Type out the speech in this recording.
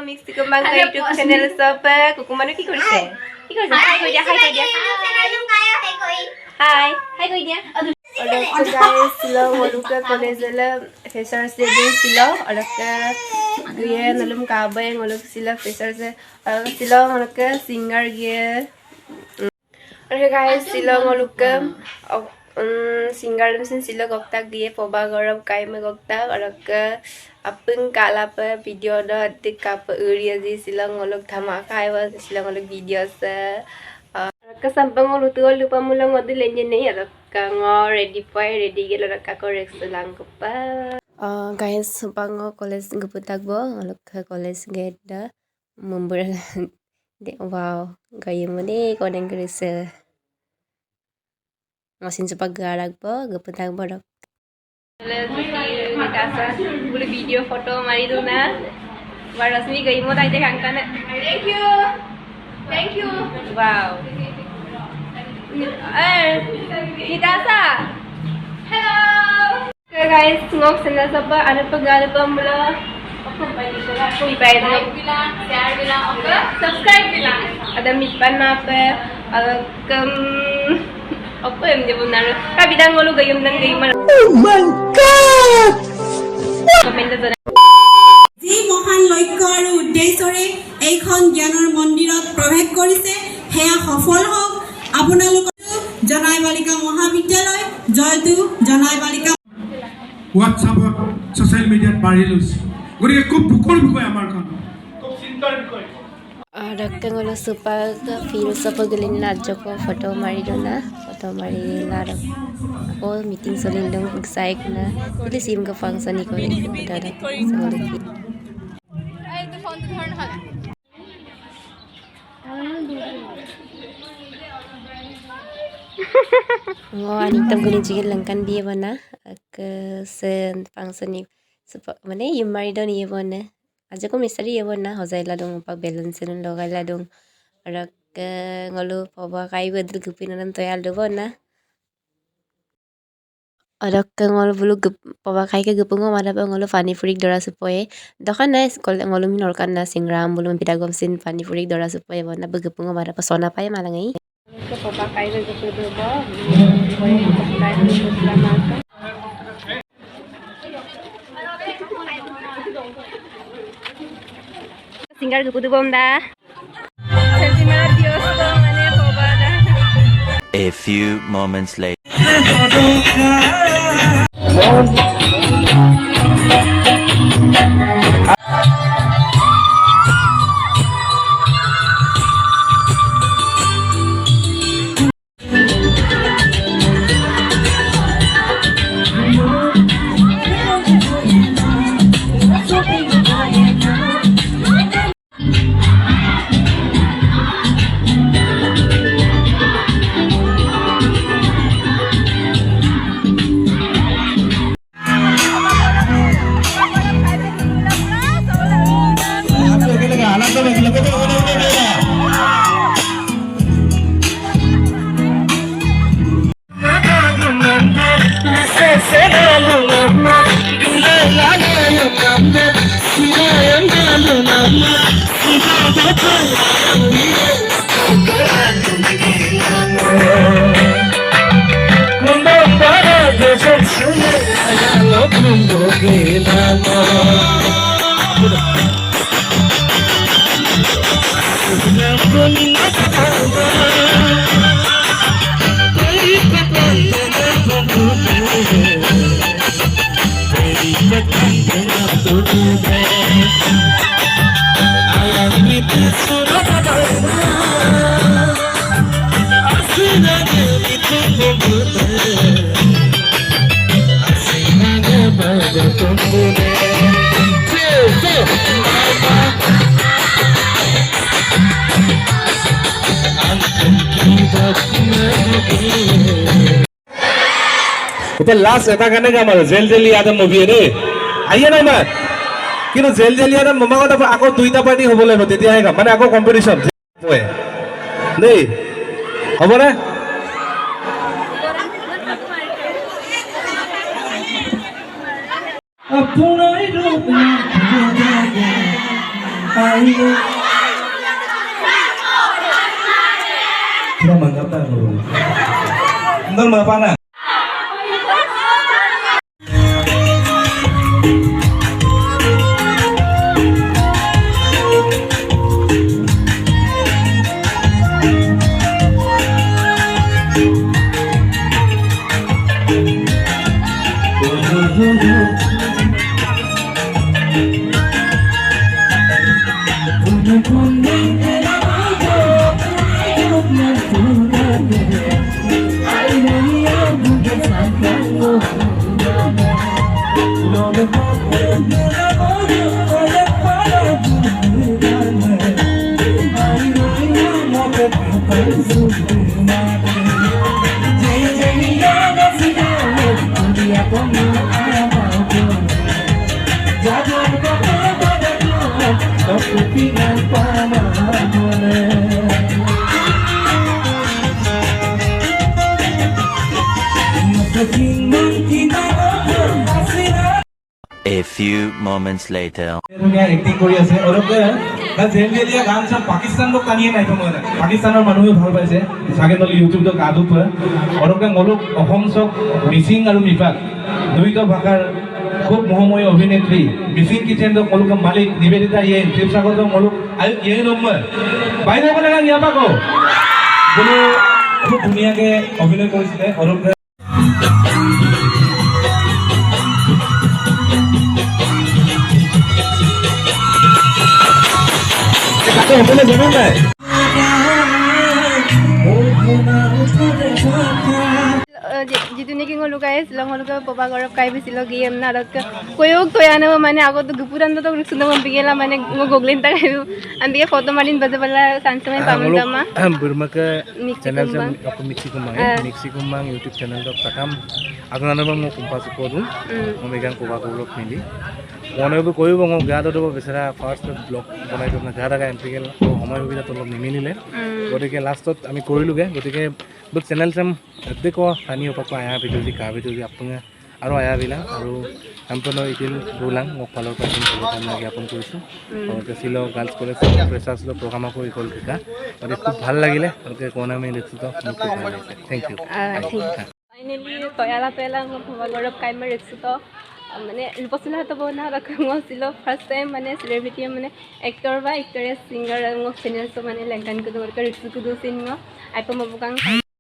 Mixi kembang ke YouTube channel Sopa. Kukumano ki কৰিছে? কি কৰিছে? হাই কৈ দিয়া, হাই কৈ দিয়া। হাই, হাই কৈ দিয়া। और guys सिलो मलुका कॉलेज ला फ्रेशर्स डे दिन सिलो और ये नलुम काबे मलुक सिलो फ्रेशर्स और सिलो मलुका सिंगर ये और guys सिलो मलुका सिंगर में सिलो गक्ता दिए पोबा गौरव काय में गक्ता और अपन काला पर वीडियो द टिक काप एरिया जी सिलो मलुक धमाका है वो सिलो मलुक वीडियो से kesampang ngulutul lupa mulang ngodi lenjen nih ada kango ready pay ready gelo raka korek selang kepa guys sampang college ngeputak bo ngaluk college geda membur de wow gaya mone kodeng kerese masin sepak garak bo ngeputak bo dok kasa boleh video foto mari tu na warasmi gaya mo tayo kan thank you wow Nikasa. Hello. Okay guys, ngok sana sapa ada pegala pemula. Apa bayar pula? Koi bayar like bilang, share bilang, okay? Subscribe bilang. Ada mitpan apa? Apa yang dia benar? Tapi dah ngolu gayam dan gayam. Oh my god. Comment tu. যি মহান লক্ষ্য আৰু উদ্দেশ্যৰে এইখন জ্ঞানৰ মন্দিৰত প্ৰৱেশ কৰিছে হেয়া সফল হওক আপোনালোক জনাই বালিকা মহাবিদ্যালয় জয়তু জনাই বালিকা হোৱাটছআপত সোশ্যাল মিডিয়াত বাঢ়ি লৈছে গতিকে খুব ভুকৰ বিষয় আমাৰ খন খুব চিন্তাৰ বিষয় Rakangolo supag firu sapagulin na joko photo mari dona photo mari lara ko meeting solindong excited na pili sim ka function ni ko dada sangoliki ay to phone to turn hal ngo anitam gulin jigil langkan biye bana ke sen function ni mane yum mari don ye bana aja ko misari ye bana hojai la dong pak balance nun logai la dong arak ngolu poba kai bedul gupinan toyal do bana arak ngolu bulu poba kai ke gupungo mada pa ngolu pani furik dora supoe dokan na skol ngolu minor kan na singram bulu pidagom sin pani furik dora supoe bana begupungo mada pa sona pa malangai ke poba kai ke gupu bo poe kai selama Singar gupu bom da. Sentimar Dios ko mane poba da. A few moments later. Itu last eta kan enggak mal, zel zel ada movie ini, ayo nama, কিন্তু gel জেলিয়ানে মমাগত আকৌ 2টা party হ'ব লাগিব তেতিয়াহে কাম মানে আকৌ competition দেই হ'বনে mantap Ntar apa nak? A few moments later. Acting কৰি আছে অলপে জেল জেলিয়া গান চাম পাকিস্তান লোক টানিয়ে নাই সময় পাকিস্তানৰ মানুহে ভাল পাইছে চাগে নলি ইউটিউব তো গাদু পৰা অলপে মলক অসম চক মিচিং আৰু মিফাক দুইটা ভাষাৰ খুব মহময় অভিনেত্ৰী মিচিং কিচেন তো মলক মালিক নিবেদিতা ইয়েন শিৱসাগৰ তো মলক আৰু ইয়েন নম্বৰ বাইৰে বলে না ইয়া পাকো বলে খুব ধুনীয়াকে অভিনয় কৰিছিলে অলপে Hotel jangan deh. Jitu nih kingol luka es, long luka Poba Gourav kai bisilo game na rok. Koyok to ya na mana aku tuh gupuran tuh sudah membikirlah mana mau googlin tak itu. Antinya foto marin baca bala sansamai paman sama. Burma ke channel jam aku mixi kumbang YouTube channel dok takam. Aku nana bang mau kumpas kodum, mau megang Poba Gourav mili. মনে হবে কইব মোক গাটো দেব বেচারা first blog বনাই তো না গাটা এন্ট্রিকেল সময় সুবিধা তো নিমিলিলে গতিকে লাষ্টত আমি কৰিলোগে গতিকে বুক চেনেল চাম দেখো স্থানীয় পাপা আয়া ভিডিও দি কা ভিডিও দি আপুনি আৰু আয়া বিলা আৰু সম্পূৰ্ণ ইতিল দুলাং মোক ফালৰ পৰা আমি জ্ঞাপন কৰিছো আৰু ছিল গাৰ্লছ কলেজ ফ্ৰেছাৰ্ছ ল প্ৰগ্ৰাম কৰি কল কিকা আৰু খুব ভাল লাগিলে ওকে কোনা আমি দেখছো তো মোক খুব ভাল লাগিছে থ্যাংক ইউ ফাইনালি তয়ালা তয়ালা Poba Gourav kai mer দেখছো তো মানে পছন্দ হতো না রকম ছিল ফার্স্ট টাইম মানে সেলিব্রিটি মানে एक्टर বা actress singer ngok channel so মানে lengkan ko do ka ritsu ko do sin ngo ai pa mabugang